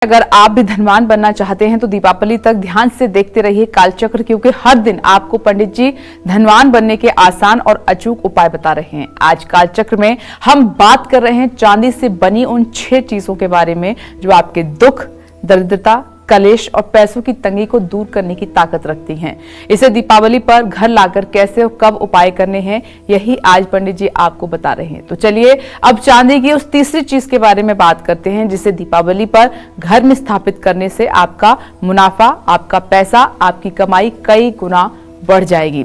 अगर आप भी धनवान बनना चाहते हैं तो दीपावली तक ध्यान से देखते रहिए कालचक्र, क्योंकि हर दिन आपको पंडित जी धनवान बनने के आसान और अचूक उपाय बता रहे हैं। आज कालचक्र में हम बात कर रहे हैं चांदी से बनी उन 6 चीजों के बारे में जो आपके दुख, दरिद्रता, कलेश और पैसों की तंगी को दूर करने की ताकत रखती हैं। इसे दीपावली पर घर लाकर कैसे और कब उपाय करने हैं, यही आज पंडित जी आपको बता रहे हैं। तो चलिए अब चांदी की उस तीसरी चीज के बारे में बात करते हैं जिसे दीपावली पर घर में स्थापित करने से आपका मुनाफा, आपका पैसा, आपकी कमाई कई गुना बढ़ जाएगी।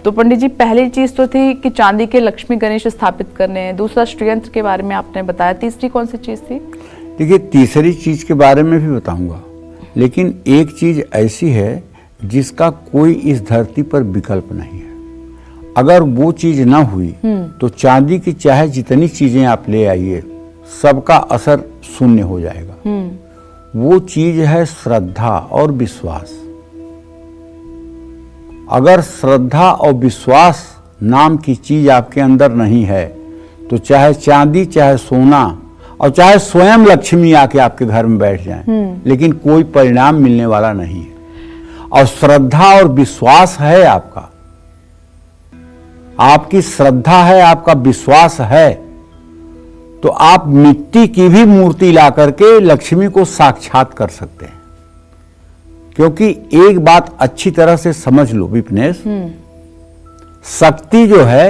तो पंडित जी, पहली चीज तो थी कि चांदी के लक्ष्मी गणेश स्थापित करने हैं, दूसरा श्रीयंत्र के बारे में आपने बताया, तीसरी कौन सी चीज थी? देखिए, तीसरी चीज के बारे में भी बताऊंगा, लेकिन एक चीज ऐसी है जिसका कोई इस धरती पर विकल्प नहीं है। अगर वो चीज ना हुई तो चांदी की चाहे जितनी चीजें आप ले आइए, सबका असर शून्य हो जाएगा। वो चीज है श्रद्धा और विश्वास। अगर श्रद्धा और विश्वास नाम की चीज आपके अंदर नहीं है तो चाहे चांदी, चाहे सोना और चाहे स्वयं लक्ष्मी आके आपके घर में बैठ जाएं, लेकिन कोई परिणाम मिलने वाला नहीं है। और श्रद्धा और विश्वास है आपका, आपकी श्रद्धा है, आपका विश्वास है, तो आप मिट्टी की भी मूर्ति ला करके लक्ष्मी को साक्षात कर सकते हैं। क्योंकि एक बात अच्छी तरह से समझ लो विपनेश, शक्ति जो है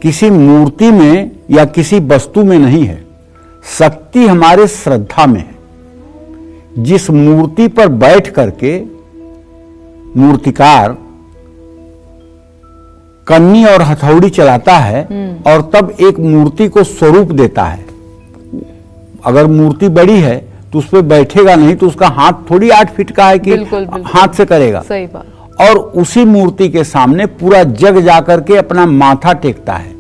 किसी मूर्ति में या किसी वस्तु में नहीं है, शक्ति हमारे श्रद्धा में है। जिस मूर्ति पर बैठ करके मूर्तिकार कन्नी और हथौड़ी चलाता है और तब एक मूर्ति को स्वरूप देता है। अगर मूर्ति बड़ी है तो उस पर बैठेगा नहीं, तो उसका हाथ थोड़ी 8 फीट का है कि बिल्कुल। हाथ से करेगा। सही बात। और उसी मूर्ति के सामने पूरा जग जाकर के अपना माथा टेकता है।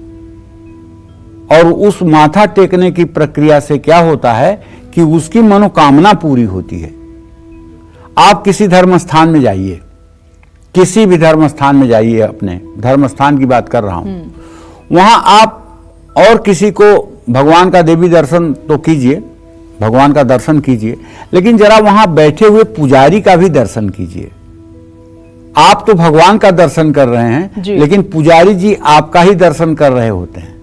और उस माथा टेकने की प्रक्रिया से क्या होता है कि उसकी मनोकामना पूरी होती है। आप किसी धर्म स्थान में जाइए, किसी भी धर्म स्थान में जाइए, अपने धर्म स्थान की बात कर रहा हूं, वहां आप और किसी को भगवान का देवी दर्शन तो कीजिए, भगवान का दर्शन कीजिए, लेकिन जरा वहां बैठे हुए पुजारी का भी दर्शन कीजिए। आप तो भगवान का दर्शन कर रहे हैं, लेकिन पुजारी जी आपका ही दर्शन कर रहे होते हैं।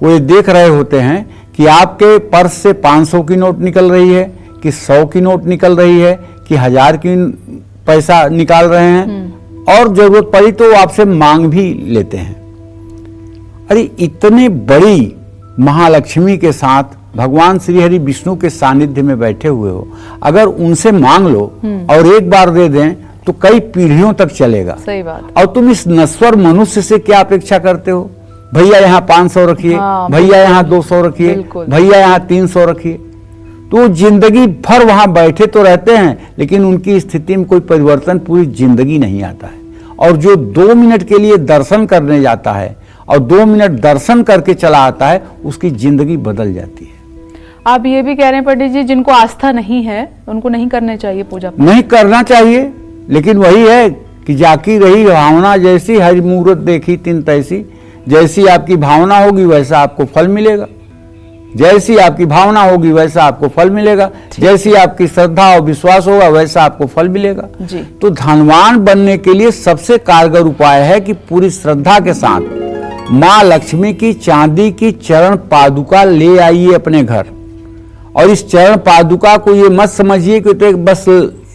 वो ये देख रहे होते हैं कि आपके पर्स से 500 की नोट निकल रही है, कि 100 की नोट निकल रही है, कि 1000 की पैसा निकाल रहे हैं, और जरूरत पड़ी तो आपसे मांग भी लेते हैं। अरे इतने बड़ी महालक्ष्मी के साथ भगवान श्री हरि विष्णु के सानिध्य में बैठे हुए हो, अगर उनसे मांग लो और एक बार दे दें तो कई पीढ़ियों तक चलेगा। सही बात। और तुम इस नश्वर मनुष्य से क्या अपेक्षा करते हो? भैया यहाँ 500 रखिए, भैया यहाँ 200 रखिए, भैया यहाँ 300 रखिए। तो जिंदगी भर वहां बैठे तो रहते हैं, लेकिन उनकी स्थिति में कोई परिवर्तन पूरी जिंदगी नहीं आता है। और जो 2 मिनट के लिए दर्शन करने जाता है और 2 मिनट दर्शन करके चला आता है, उसकी जिंदगी बदल जाती है। आप ये भी कह रहे हैं पंडित जी, जिनको आस्था नहीं है उनको नहीं करने चाहिए पूजा? नहीं करना चाहिए, लेकिन वही है कि जाकी रही भावना जैसी, हरि मूरत देखी तिन तैसी। जैसी आपकी भावना होगी वैसा आपको फल मिलेगा, जैसी आपकी भावना होगी वैसा आपको फल मिलेगा, जैसी आपकी श्रद्धा और विश्वास होगा वैसा आपको फल मिलेगा जी। तो धनवान बनने के लिए सबसे कारगर उपाय है कि पूरी श्रद्धा के साथ माँ लक्ष्मी की चांदी की चरण पादुका ले आइए अपने घर। और इस चरण पादुका को ये मत समझिए कि तो एक बस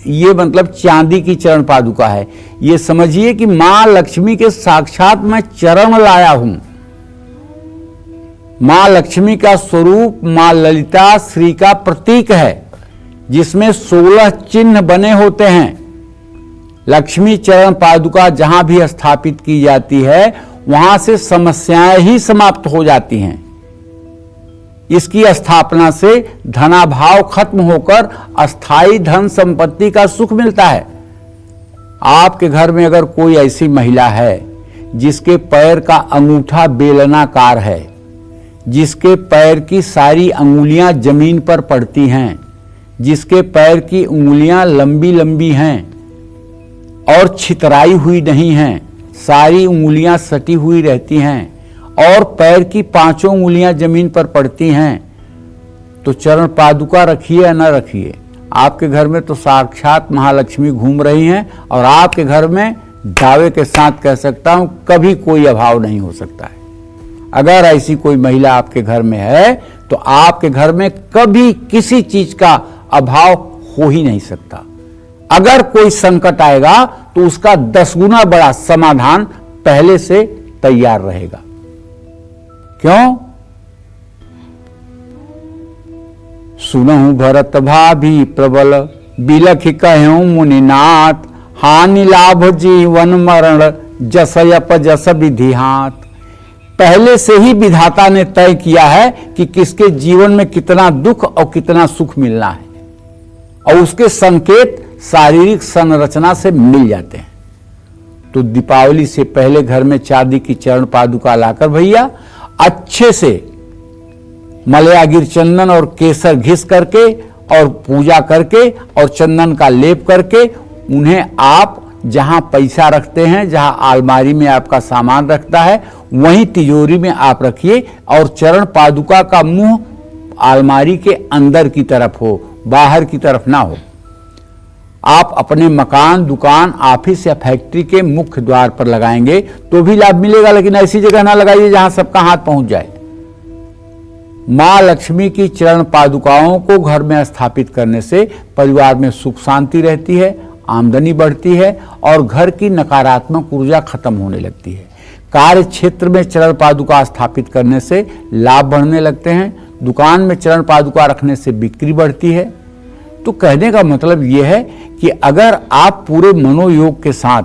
ये मतलब चांदी की चरण पादुका है, ये समझिए कि मां लक्ष्मी के साक्षात मैं चरण लाया हूं। मां लक्ष्मी का स्वरूप मां ललिता श्री का प्रतीक है, जिसमें 16 चिन्ह बने होते हैं। लक्ष्मी चरण पादुका जहां भी स्थापित की जाती है वहां से समस्याएं ही समाप्त हो जाती हैं। इसकी स्थापना से धनाभाव खत्म होकर अस्थाई धन संपत्ति का सुख मिलता है। आपके घर में अगर कोई ऐसी महिला है जिसके पैर का अंगूठा बेलनाकार है, जिसके पैर की सारी अंगुलियां जमीन पर पड़ती हैं, जिसके पैर की उंगलियां लंबी लंबी हैं और छितराई हुई नहीं हैं, सारी उंगलियां सटी हुई रहती हैं और पैर की 5 उंगलियां जमीन पर पड़ती हैं, तो चरण पादुका रखिए या न रखिए, आपके घर में तो साक्षात महालक्ष्मी घूम रही हैं और आपके घर में दावे के साथ कह सकता हूं कभी कोई अभाव नहीं हो सकता है। अगर ऐसी कोई महिला आपके घर में है तो आपके घर में कभी किसी चीज का अभाव हो ही नहीं सकता। अगर कोई संकट आएगा तो उसका 10 गुना बड़ा समाधान पहले से तैयार रहेगा। क्यों? सुनहु भरत भाभी प्रबल, बिलख कहूं मुनिनाथ, हानि लाभ जीवन मरण, जस यप जस विधि हाथ। पहले से ही विधाता ने तय किया है कि किसके जीवन में कितना दुख और कितना सुख मिलना है, और उसके संकेत शारीरिक संरचना से मिल जाते हैं। तो दीपावली से पहले घर में चांदी की चरण पादुका लाकर भैया अच्छे से मलया गिर चंदन और केसर घिस करके और पूजा करके और चंदन का लेप करके उन्हें आप जहां पैसा रखते हैं, जहां अलमारी में आपका सामान रखता है, वहीं तिजोरी में आप रखिए और चरण पादुका का मुंह अलमारी के अंदर की तरफ हो, बाहर की तरफ ना हो। आप अपने मकान, दुकान, ऑफिस या फैक्ट्री के मुख्य द्वार पर लगाएंगे तो भी लाभ मिलेगा, लेकिन ऐसी जगह ना लगाइए जहां सबका हाथ पहुंच जाए। मां लक्ष्मी की चरण पादुकाओं को घर में स्थापित करने से परिवार में सुख शांति रहती है, आमदनी बढ़ती है और घर की नकारात्मक ऊर्जा खत्म होने लगती है। कार्य क्षेत्र में चरण पादुका स्थापित करने से लाभ बढ़ने लगते हैं। दुकान में चरण पादुका रखने से बिक्री बढ़ती है। तो कहने का मतलब यह है कि अगर आप पूरे मनोयोग के साथ,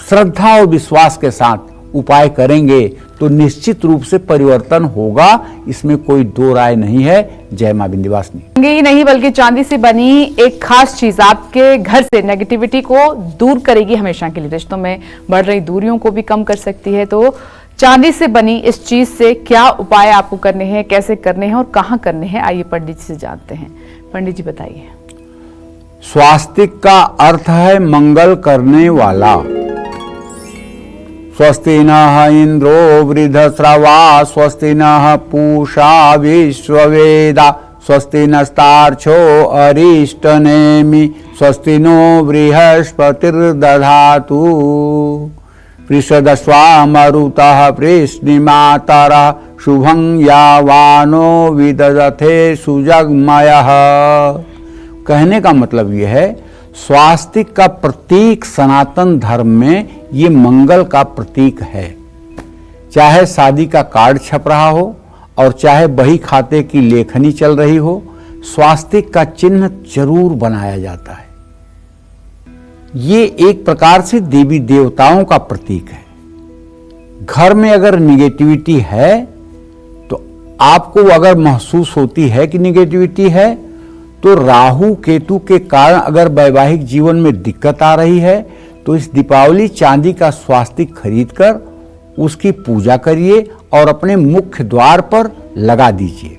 श्रद्धा और विश्वास के साथ उपाय करेंगे तो निश्चित रूप से परिवर्तन होगा, इसमें कोई दो राय नहीं है। जय मां विंध्यवासिनी। ही नहीं बल्कि चांदी से बनी एक खास चीज आपके घर से नेगेटिविटी को दूर करेगी हमेशा के लिए, रिश्तों में बढ़ रही दूरियों को भी कम कर सकती है। तो चांदी से बनी इस चीज से क्या उपाय आपको करने हैं, कैसे करने हैं और कहां करने हैं, आइए पंडित जी से जानते हैं। पंडित जी बताइए। स्वास्तिक का अर्थ है मंगल करने वाला। स्वस्ति नः इंद्रो वृद्धश्रवा, स्वस्ति नः पूषा विश्ववेदा, स्वस्ति नस्तार्क्ष्यो अरिष्टनेमि, स्वस्ति नो बृहस्पतिर्दधातु। पृषदस्वा मरुतः पृश्निमातरः, शुभं यावानो विदधते सुजगमयः। कहने का मतलब यह है, स्वास्तिक का प्रतीक सनातन धर्म में ये मंगल का प्रतीक है। चाहे शादी का कार्ड छप रहा हो और चाहे बही खाते की लेखनी चल रही हो, स्वास्तिक का चिन्ह जरूर बनाया जाता है। ये एक प्रकार से देवी देवताओं का प्रतीक है। घर में अगर निगेटिविटी है तो आपको अगर महसूस होती है कि निगेटिविटी है, तो राहु केतु के कारण अगर वैवाहिक जीवन में दिक्कत आ रही है तो इस दीपावली चांदी का स्वास्तिक खरीदकर उसकी पूजा करिए और अपने मुख्य द्वार पर लगा दीजिए,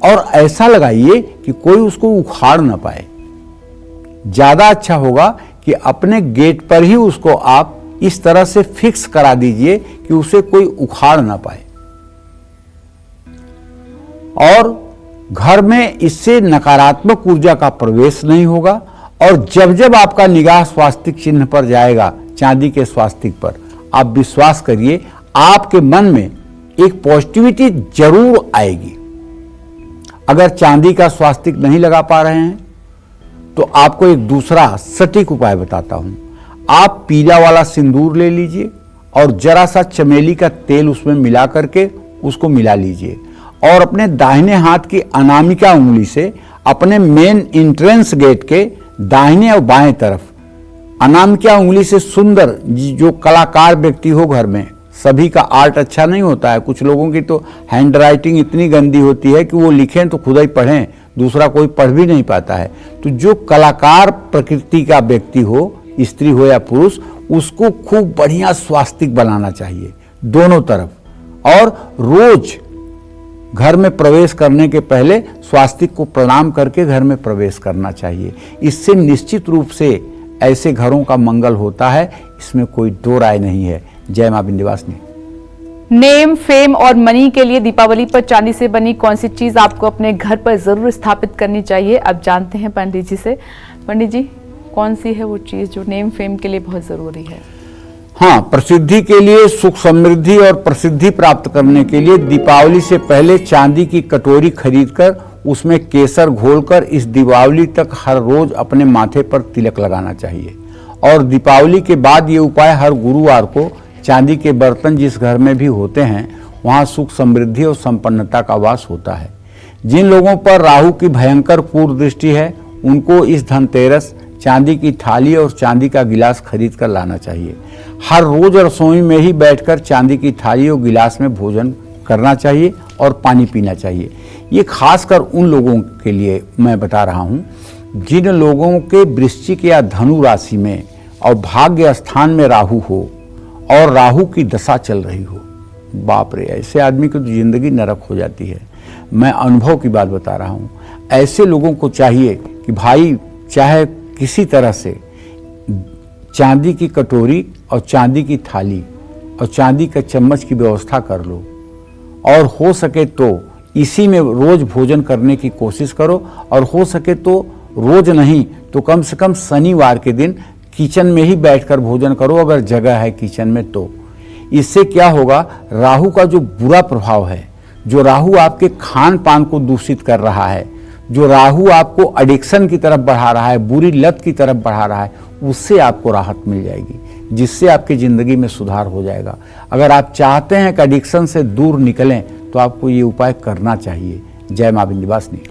और ऐसा लगाइए कि कोई उसको उखाड़ ना पाए। ज्यादा अच्छा होगा कि अपने गेट पर ही उसको आप इस तरह से फिक्स करा दीजिए कि उसे कोई उखाड़ ना पाए। और घर में इससे नकारात्मक ऊर्जा का प्रवेश नहीं होगा, और जब जब आपका निगाह स्वास्तिक चिन्ह पर जाएगा, चांदी के स्वास्तिक पर, आप विश्वास करिए आपके मन में एक पॉजिटिविटी जरूर आएगी। अगर चांदी का स्वास्तिक नहीं लगा पा रहे हैं तो आपको एक दूसरा सटीक उपाय बताता हूं। आप पीला वाला सिंदूर ले लीजिए और जरा सा चमेली का तेल उसमें मिला करके उसको मिला लीजिए, और अपने दाहिने हाथ की अनामिका उंगली से अपने मेन एंट्रेंस गेट के दाहिने और बाएं तरफ अनामिका उंगली से सुंदर, जो कलाकार व्यक्ति हो घर में, सभी का आर्ट अच्छा नहीं होता है, कुछ लोगों की तो हैंड राइटिंग इतनी गंदी होती है कि वो लिखें तो खुद ही पढ़ें, दूसरा कोई पढ़ भी नहीं पाता है। तो जो कलाकार प्रकृति का व्यक्ति हो, स्त्री हो या पुरुष, उसको खूब बढ़िया स्वास्तिक बनाना चाहिए दोनों तरफ, और रोज घर में प्रवेश करने के पहले स्वास्तिक को प्रणाम करके घर में प्रवेश करना चाहिए। इससे निश्चित रूप से ऐसे घरों का मंगल होता है, इसमें कोई दो राय नहीं है। जय मां विंध्यवासिनी। नेम, फेम और मनी के लिए दीपावली पर चांदी से बनी कौन सी चीज आपको अपने घर पर जरूर स्थापित करनी चाहिए? अब जानते हैं पंडित जी से। पंडित जी, कौन सी है वो चीज जो नेम फेम के लिए बहुत जरूरी है? हाँ, प्रसिद्धि के लिए, सुख समृद्धि और प्रसिद्धि प्राप्त करने के लिए दीपावली से पहले चांदी की कटोरी खरीदकर उसमें केसर घोलकर इस दीपावली तक हर रोज अपने माथे पर तिलक लगाना चाहिए। और दीपावली के बाद ये उपाय हर गुरुवार को चांदी के बर्तन जिस घर में भी होते हैं वहाँ सुख समृद्धि और संपन्नता का वास होता है। जिन लोगों पर राहु की भयंकर पूर्व दृष्टि है उनको इस धनतेरस चांदी की थाली और चांदी का गिलास खरीद कर लाना चाहिए। हर रोज रसोई में ही बैठकर चांदी की थाली और गिलास में भोजन करना चाहिए और पानी पीना चाहिए। ये खासकर उन लोगों के लिए मैं बता रहा हूँ जिन लोगों के वृश्चिक या धनु राशि में और भाग्य स्थान में राहु हो और राहु की दशा चल रही हो। बाप रे, ऐसे आदमी की तो जिंदगी नरक हो जाती है। मैं अनुभव की बात बता रहा हूँ। ऐसे लोगों को चाहिए कि भाई चाहे किसी तरह से चांदी की कटोरी और चांदी की थाली और चांदी का चम्मच की व्यवस्था कर लो और हो सके तो इसी में रोज भोजन करने की कोशिश करो। और हो सके तो रोज नहीं तो कम से कम शनिवार के दिन किचन में ही बैठकर भोजन करो, अगर जगह है किचन में तो। इससे क्या होगा, राहु का जो बुरा प्रभाव है, जो राहु आपके खान पान को दूषित कर रहा है, जो राहु आपको एडिक्शन की तरफ बढ़ा रहा है, बुरी लत की तरफ बढ़ा रहा है, उससे आपको राहत मिल जाएगी, जिससे आपकी ज़िंदगी में सुधार हो जाएगा। अगर आप चाहते हैं कि एडिक्शन से दूर निकलें तो आपको ये उपाय करना चाहिए। जय मां विंध्यवासिनी।